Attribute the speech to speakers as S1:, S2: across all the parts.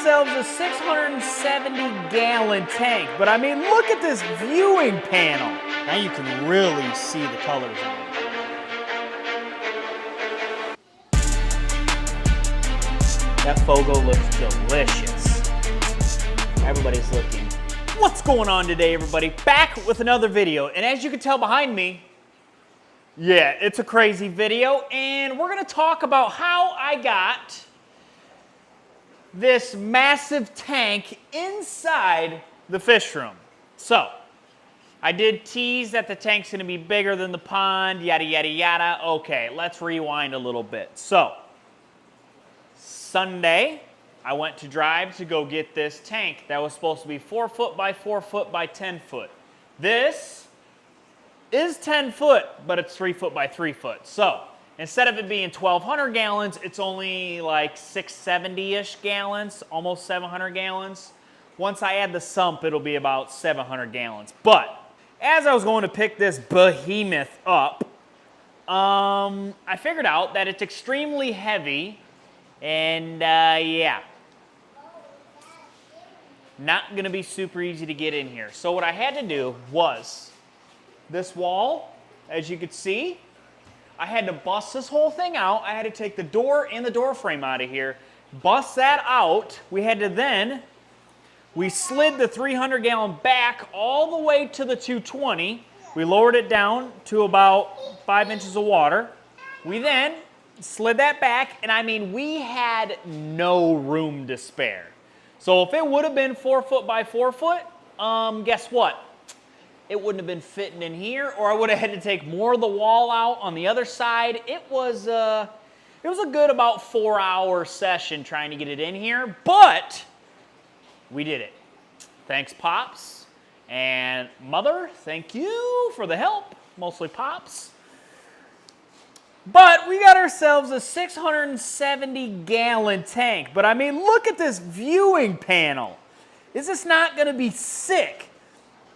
S1: ourselves a 670-gallon tank, but I mean, look at this viewing panel. Now you can really see the colors in it. That Fogo looks delicious. Everybody's looking. What's going on today, everybody? Back with another video, and as you can tell behind me, yeah, it's a crazy video, and we're gonna talk about how I got this massive tank inside the fish room. So, I did tease that the tank's gonna be bigger than the pond, yada, yada, yada. Okay, let's rewind a little bit. So, Sunday, I went to drive to go get this tank that was supposed to be 4 foot by 4 foot by 10 foot. This is 10 foot, but it's 3 foot by 3 foot. So, instead of it being 1,200 gallons, it's only like 670-ish gallons, almost 700 gallons. Once I add the sump, it'll be about 700 gallons. But as I was going to pick this behemoth up, I figured out that it's extremely heavy, and yeah, not gonna be super easy to get in here. So what I had to do was, this wall, as you could see, I had to bust this whole thing out. I had to take the door and the door frame out of here, bust that out. We had to then, we slid the 300-gallon back all the way to the 220. We lowered it down to about 5 inches of water. We then slid that back, and I mean, we had no room to spare. So if it would have been 4 foot by 4 foot, guess what? It wouldn't have been fitting in here, or I would have had to take more of the wall out on the other side. It was a good about 4-hour session trying to get it in here, but we did it. Thanks, Pops. And Mother, thank you for the help, mostly Pops. But we got ourselves a 670-gallon tank. But I mean, look at this viewing panel. Is this not gonna be sick?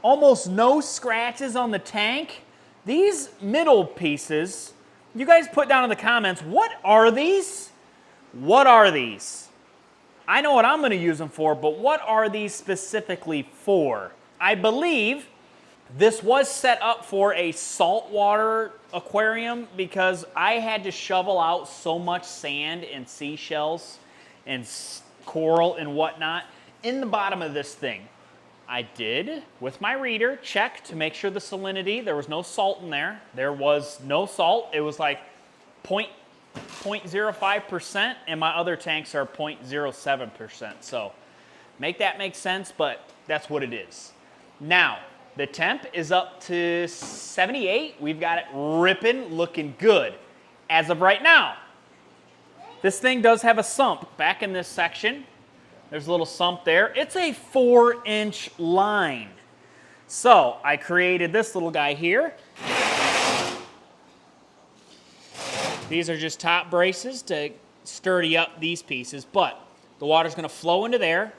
S1: Almost no scratches on the tank. These middle pieces, you guys put down in the comments, what are these? What are these? I know what I'm gonna use them for, but what are these specifically for? I believe this was set up for a saltwater aquarium because I had to shovel out so much sand and seashells and coral and whatnot in the bottom of this thing. I did, with my reader, check to make sure the salinity, there was no salt in there. There was no salt. It was like 0.05%, and my other tanks are 0.07%. So make that make sense, but that's what it is. Now, the temp is up to 78. We've got it ripping, looking good. As of right now, this thing does have a sump back in this section. There's a little sump there. It's a 4-inch line. So I created this little guy here. These are just top braces to sturdy up these pieces, but the water's gonna flow into there,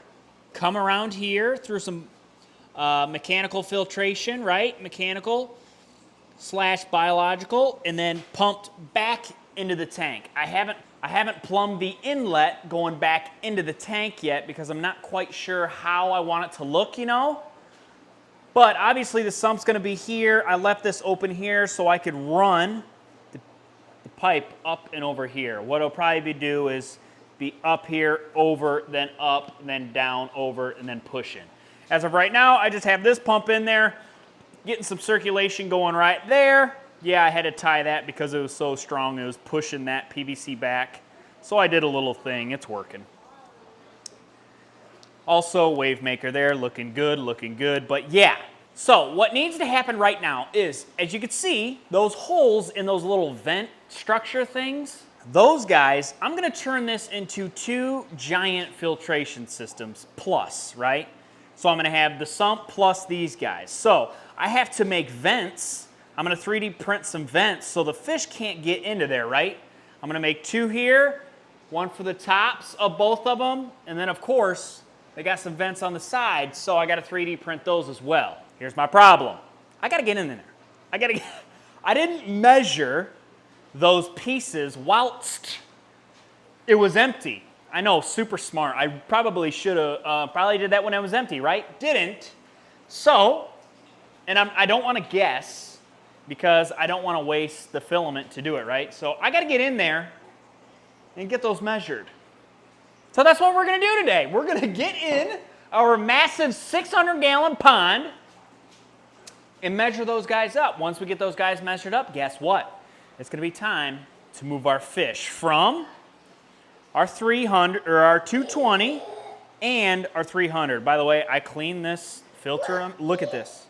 S1: come around here through some mechanical filtration, right? Mechanical / biological, and then pumped back into the tank. I haven't plumbed the inlet going back into the tank yet because I'm not quite sure how I want it to look, you know? But obviously the sump's gonna be here. I left this open here so I could run the pipe up and over here. What I'll probably do is be up here, over, then up, then down, over, and then pushing. As of right now, I just have this pump in there, getting some circulation going right there. Yeah, I had to tie that because it was so strong. It was pushing that PVC back. So I did a little thing. It's working. Also, wave maker there, looking good, looking good. But yeah, so what needs to happen right now is, as you can see, those holes in those little vent structure things, those guys, I'm going to turn this into 2 giant filtration systems plus, right? So I'm going to have the sump plus these guys. So I have to make vents. I'm going to 3D print some vents so the fish can't get into there, right? I'm going to make 2 here, 1 for the tops of both of them, and then of course, they got some vents on the side, so I got to 3D print those as well. Here's my problem. I got to get in there. I didn't measure those pieces whilst it was empty. I know, super smart. I probably should have, probably did that when it was empty, right? Didn't. So, and I don't want to guess because I don't want to waste the filament to do it, right? So I got to get in there and get those measured. So that's what we're going to do today. We're going to get in our massive 600-gallon pond and measure those guys up. Once we get those guys measured up, guess what? It's going to be time to move our fish from our 300 or our 220 and our 300. By the way, I cleaned this filter. Look at this.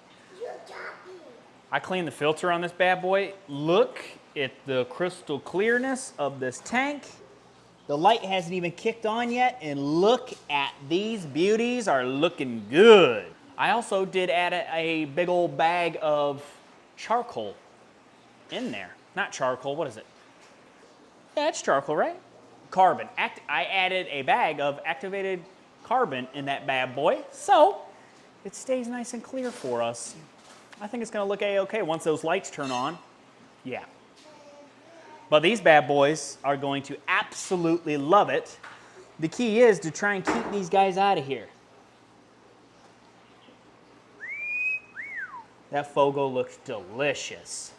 S1: I cleaned the filter on this bad boy. Look at the crystal clearness of this tank. The light hasn't even kicked on yet, and look at these beauties are looking good. I also did add a big old bag of charcoal in there. Not charcoal, what is it? Yeah, it's charcoal, right? Carbon. I added a bag of activated carbon in that bad boy, so it stays nice and clear for us. I think it's gonna look a-okay once those lights turn on. Yeah. But these bad boys are going to absolutely love it. The key is to try and keep these guys out of here. That Fogo looks delicious.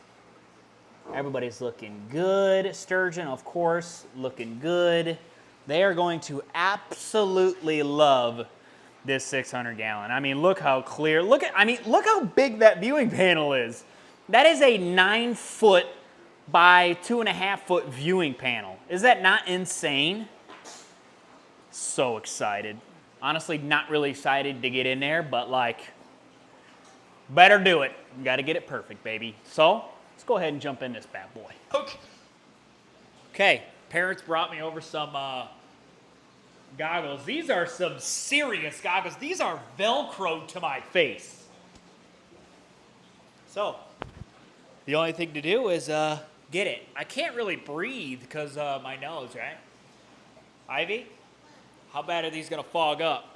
S1: Everybody's looking good. Sturgeon, of course, looking good. They are going to absolutely love this 600-gallon. I mean, look how clear. Look how big that viewing panel is. That is a 9-foot by 2.5-foot viewing panel. Is that not insane? So excited. Honestly, not really excited to get in there, but like, better do it. You got to get it perfect, baby. So let's go ahead and jump in this bad boy. Okay, parents brought me over some goggles. These are some serious goggles. These are Velcroed to my face. So the only thing to do is get it. I can't really breathe because of my nose, right? Ivy, how bad are these gonna fog up?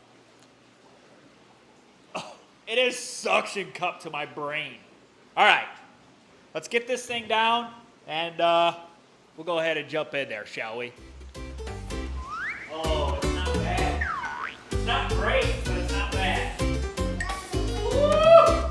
S1: Oh, it is suction cup to my brain. All right, let's get this thing down and we'll go ahead and jump in there, shall we? Oh, it's not bad. It's not great, but it's not bad. Woo!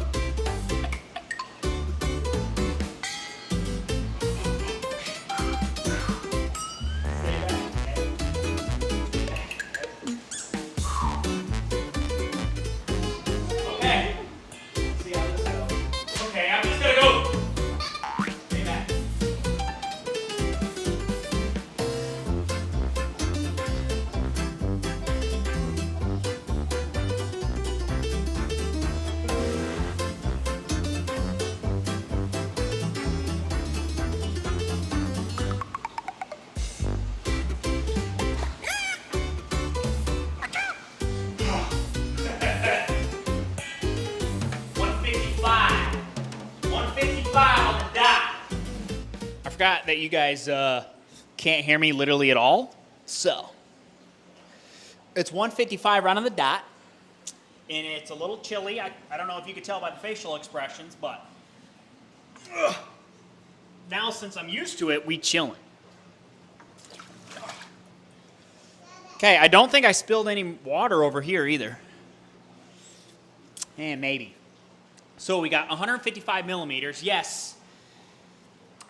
S1: I forgot that you guys can't hear me literally at all. So, it's 155 right on the dot. And it's a little chilly. I don't know if you could tell by the facial expressions, but now since I'm used to it, we chilling. Okay, I don't think I spilled any water over here either. And maybe. So we got 155 millimeters. Yes,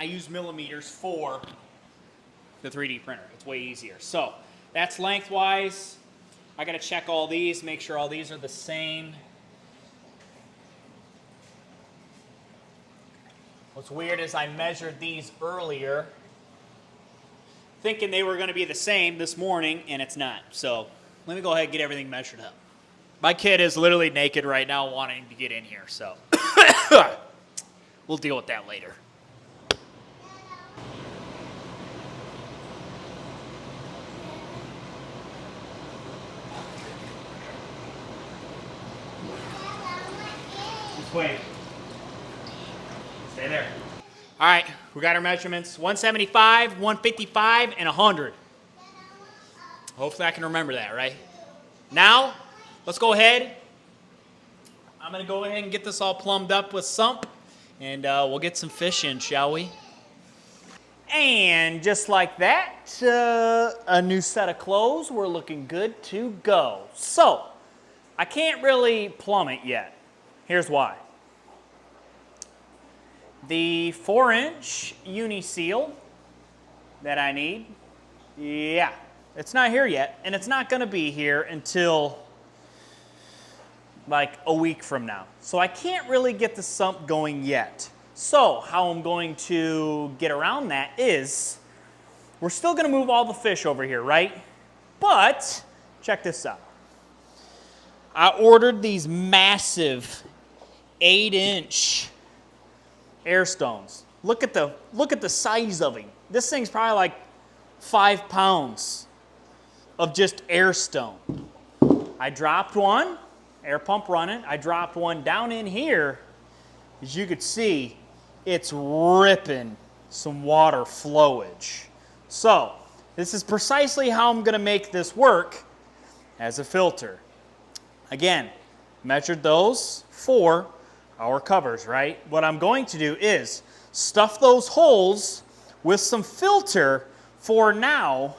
S1: I use millimeters for the 3D printer. It's way easier. So that's lengthwise. I got to check all these, make sure all these are the same. What's weird is I measured these earlier, thinking they were going to be the same this morning, and it's not. So let me go ahead and get everything measured up. My kid is literally naked right now wanting to get in here, so we'll deal with that later. Just wait. Stay there. All right, we got our measurements, 175, 155, and 100. Hopefully I can remember that, right? Now, let's go ahead. I'm going to go ahead and get this all plumbed up with sump, and we'll get some fish in, shall we? And just like that, a new set of clothes. We're looking good to go. So, I can't really plumb it yet. Here's why. The 4-inch uni seal that I need, yeah, it's not here yet, and it's not going to be here until like a week from now. So I can't really get the sump going yet. So how I'm going to get around that is, we're still going to move all the fish over here, right? But check this out. I ordered these massive 8-inch air stones. Look at the size of him. This thing's probably like 5 pounds of just air stone. I dropped one, air pump running. I dropped one down in here. As you could see, it's ripping some water flowage. So this is precisely how I'm going to make this work as a filter. Again, measured those for our covers, right? What I'm going to do is stuff those holes with some filter for now,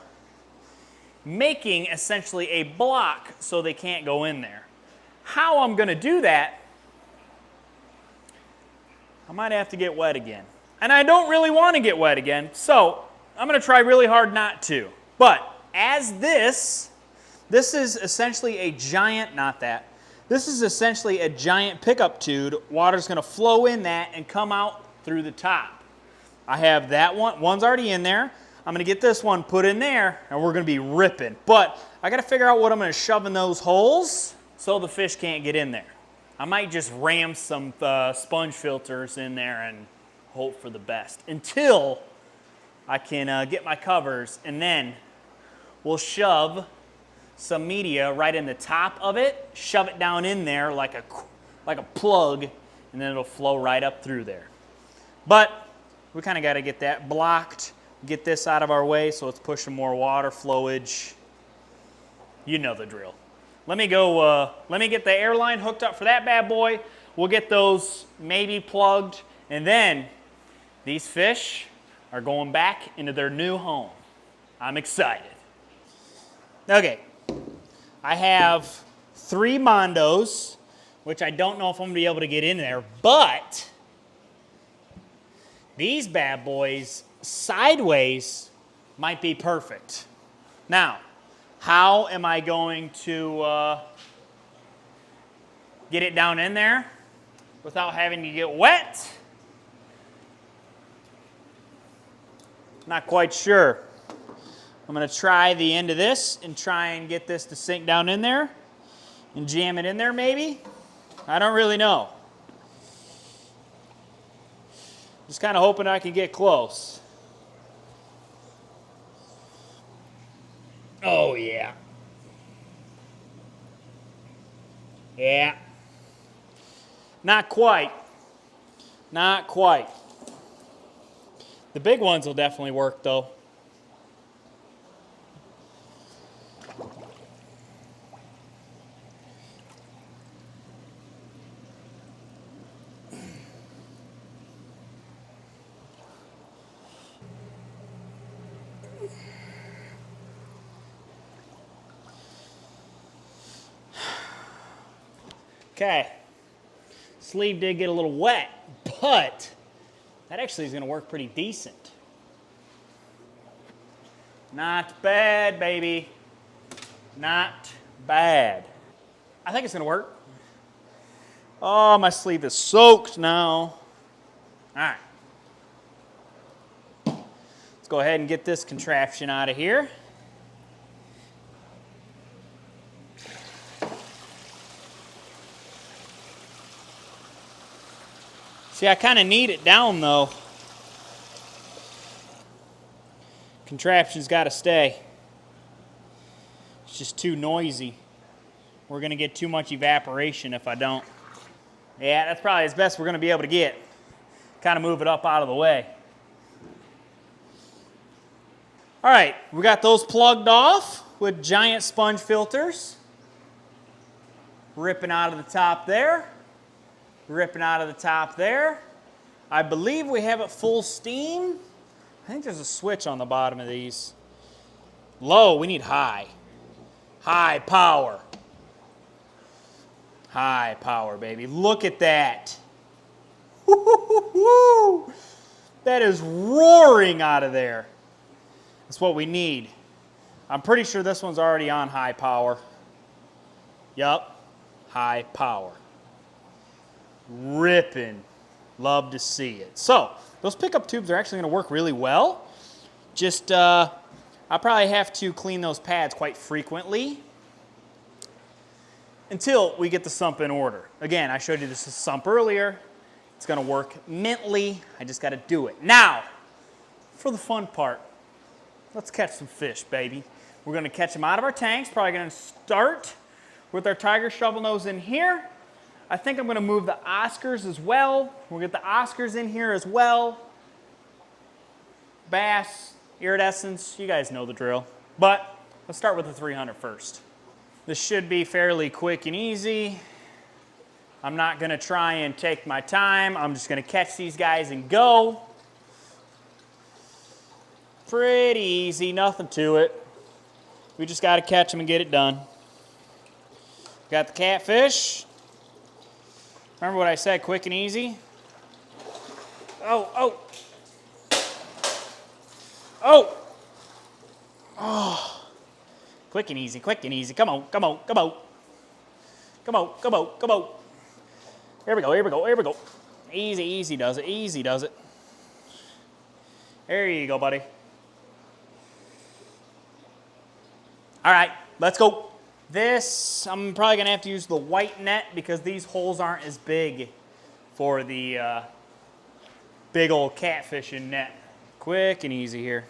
S1: making essentially a block so they can't go in there. How I'm going to do that, I might have to get wet again. And I don't really want to get wet again, so I'm going to try really hard not to. But as this is essentially a giant, this is essentially a giant pickup tube. Water's going to flow in that and come out through the top. I have that one. One's already in there. I'm going to get this one put in there, and we're going to be ripping. But I got to figure out what I'm going to shove in those holes so the fish can't get in there. I might just ram some sponge filters in there and hope for the best until I can get my covers, and then we'll shove some media right in the top of it, shove it down in there like a plug, and then it'll flow right up through there. But we kind of got to get that blocked, get this out of our way so it's pushing more water flowage. You know the drill. Let me go, let me get the air line hooked up for that bad boy. We'll get those maybe plugged, and then these fish are going back into their new home. I'm excited. Okay. I have 3 Mondos, which I don't know if I'm going to be able to get in there, but these bad boys sideways might be perfect. Now, how am I going to get it down in there without having to get wet? Not quite sure. I'm going to try the end of this and try and get this to sink down in there and jam it in there maybe. I don't really know. Just kind of hoping I can get close. Oh yeah. Yeah. Not quite. Not quite. The big ones will definitely work though. Okay, sleeve did get a little wet, but that actually is going to work pretty decent. Not bad, baby. Not bad. I think it's going to work. Oh, my sleeve is soaked now. All right. Let's go ahead and get this contraption out of here. See, I kind of need it down though. Contraption's got to stay. It's just too noisy. We're going to get too much evaporation if I don't. Yeah, that's probably as best we're going to be able to get. Kind of move it up out of the way. All right, we got those plugged off with giant sponge filters. Ripping out of the top there. Ripping out of the top there. I believe we have it full steam. I think there's a switch on the bottom of these. Low, we need high. High power. High power, baby. Look at that. Woo-hoo-hoo-hoo. That is roaring out of there. That's what we need. I'm pretty sure this one's already on high power. Yup, high power. Ripping. Love to see it. So, those pickup tubes are actually going to work really well. Just, I'll probably have to clean those pads quite frequently until we get the sump in order. Again, I showed you this sump earlier. It's going to work mintly. I just got to do it. Now, for the fun part, let's catch some fish, baby. We're going to catch them out of our tanks. Probably going to start with our tiger shovel nose in here. I think I'm going to move the Oscars as well. We'll get the Oscars in here as well. Bass, iridescence, you guys know the drill. But let's start with the 300 first. This should be fairly quick and easy. I'm not going to try and take my time. I'm just going to catch these guys and go. Pretty easy, nothing to it. We just got to catch them and get it done. Got the catfish. Remember what I said, quick and easy? Oh. Quick and easy, quick and easy. Come on. Here we go. Easy does it. There you go, buddy. All right, let's go. This, I'm probably going to have to use the white net because these holes aren't as big for the big old catfishing net. Quick and easy here.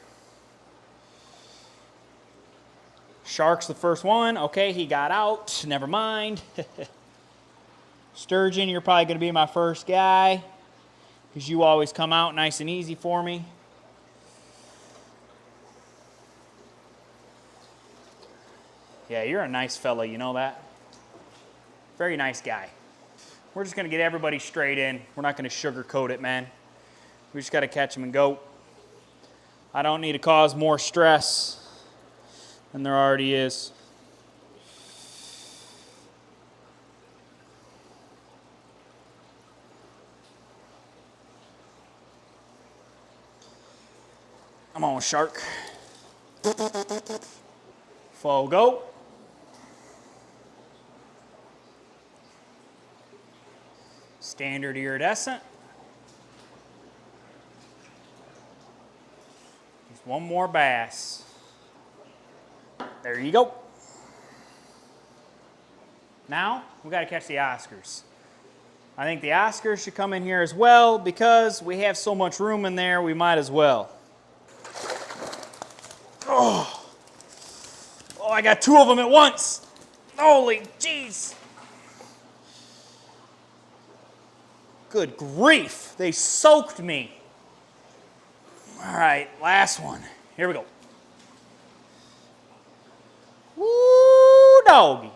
S1: Shark's the first one. Okay, he got out. Never mind. Sturgeon, you're probably going to be my first guy because you always come out nice and easy for me. Yeah, you're a nice fella, you know that? Very nice guy. We're just going to get everybody straight in. We're not going to sugarcoat it, man. We just got to catch them and go. I don't need to cause more stress than there already is. Come on, shark. Full go. Standard iridescent. Just one more bass. There you go. Now, we got to catch the Oscars. I think the Oscars should come in here as well because we have so much room in there, we might as well. Oh, I got two of them at once. Holy jeez. Good grief, they soaked me. All right, last one. Here we go. Woo, doggy.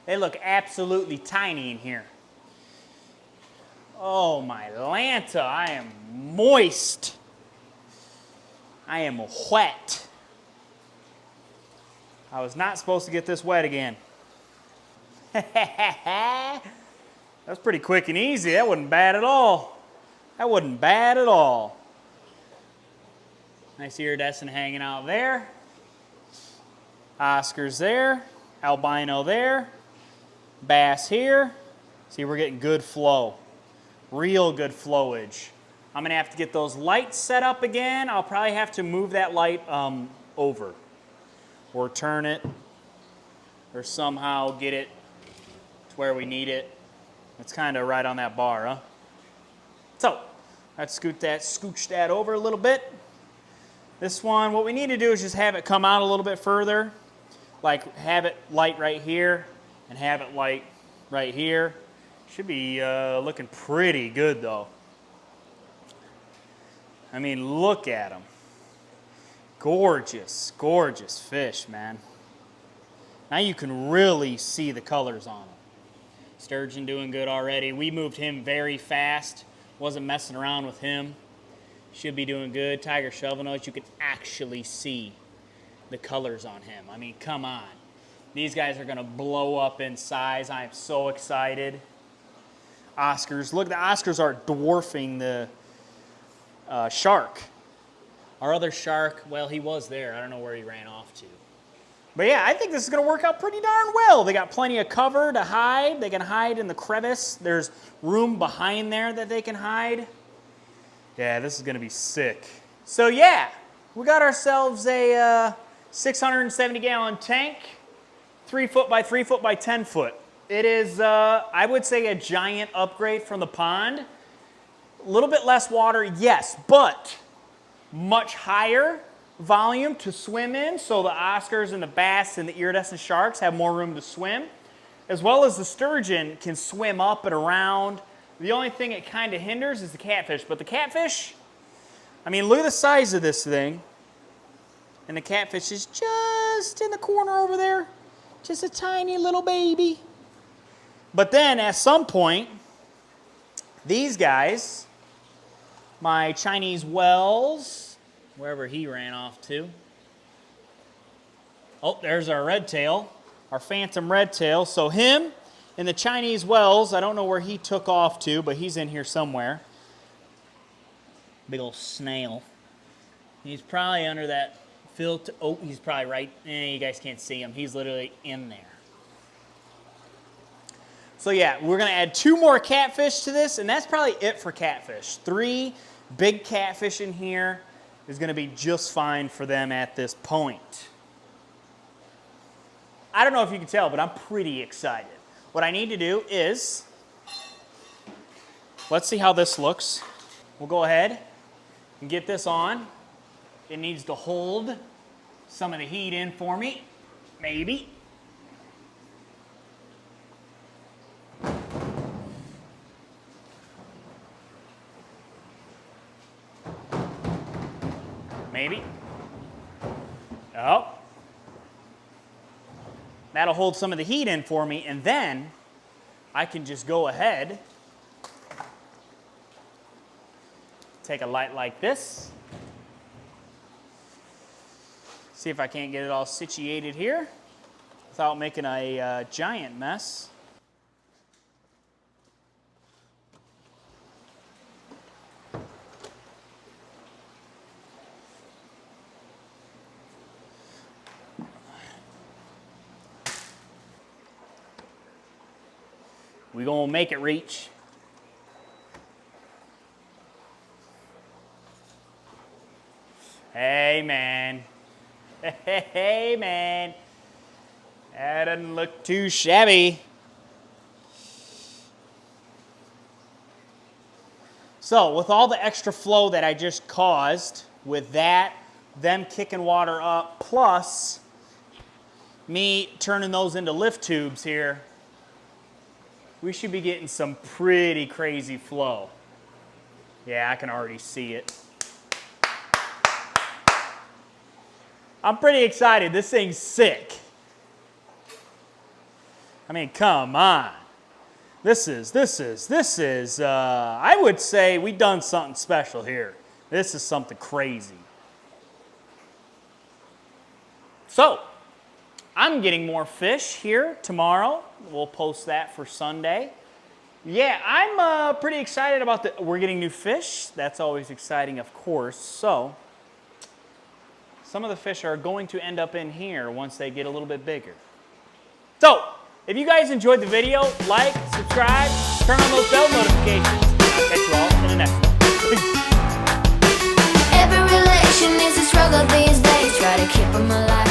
S1: They look absolutely tiny in here. Oh, my Lanta, I am moist. I am wet. I was not supposed to get this wet again. That's pretty quick and easy. That wasn't bad at all. Nice iridescent hanging out there. Oscars there. Albino there. Bass here. See, we're getting good flow. Real good flowage. I'm going to have to get those lights set up again. I'll probably have to move that light over. Or turn it. Or somehow get it to where we need it. It's kind of right on that bar, huh? So, let's scooch that over a little bit. This one, what we need to do is just have it come out a little bit further. Like have it light right here and have it light right here. Should be looking pretty good though. I mean, look at them. Gorgeous, gorgeous fish, man. Now you can really see the colors on them. Sturgeon doing good already. We moved him very fast. Wasn't messing around with him. Should be doing good. Tiger shovel nose, you can actually see the colors on him. I mean, come on. These guys are gonna blow up in size. I am so excited. Oscars, look, the Oscars are dwarfing the shark. Our other shark, well, he was there. I don't know where he ran off to. But yeah, I think this is gonna work out pretty darn well. They got plenty of cover to hide. They can hide in the crevice. There's room behind there that they can hide. Yeah, this is gonna be sick. So yeah, we got ourselves a 670-gallon tank, 3 foot by 3 foot by 10 foot. It is, I would say, a giant upgrade from the pond. A little bit less water, yes, but much higher volume to swim in, so the Oscars and the bass and the iridescent sharks have more room to swim, as well as the sturgeon can swim up and around. The only thing it kind of hinders is the catfish, but the catfish, I mean, look at the size of this thing, and the catfish is just in the corner over there, just a tiny little baby. But then at some point, these guys, my Chinese Wells, wherever he ran off to. Oh, there's our red tail, our phantom red tail. So him and the Chinese Wells, I don't know where he took off to, but he's in here somewhere. Big old snail. He's probably under that filter. Oh, he's probably right. You guys can't see him. He's literally in there. So yeah, we're gonna add 2 more catfish to this, and that's probably it for catfish. 3 big catfish in here is gonna be just fine for them at this point. I don't know if you can tell, but I'm pretty excited. What I need to do is, let's see how this looks. We'll go ahead and get this on. It needs to hold some of the heat in for me, maybe. Maybe. Oh. That'll hold some of the heat in for me, and then I can just go ahead, take a light like this, see if I can't get it all situated here without making a giant mess. We're gonna make it reach. Hey, man. Hey, man. That doesn't look too shabby. So, with all the extra flow that I just caused, with that, them kicking water up, plus me turning those into lift tubes here, we should be getting some pretty crazy flow. Yeah, I can already see it. I'm pretty excited. This thing's sick. I mean, come on. This is, I would say we've done something special here. This is something crazy. So, I'm getting more fish here tomorrow. We'll post that for Sunday. Yeah, I'm pretty excited about we're getting new fish. That's always exciting, of course. So, some of the fish are going to end up in here once they get a little bit bigger. So, if you guys enjoyed the video, like, subscribe, turn on those bell notifications, and I'll catch you all in the next one.
S2: Every relation is a struggle these days. Try to keep them alive.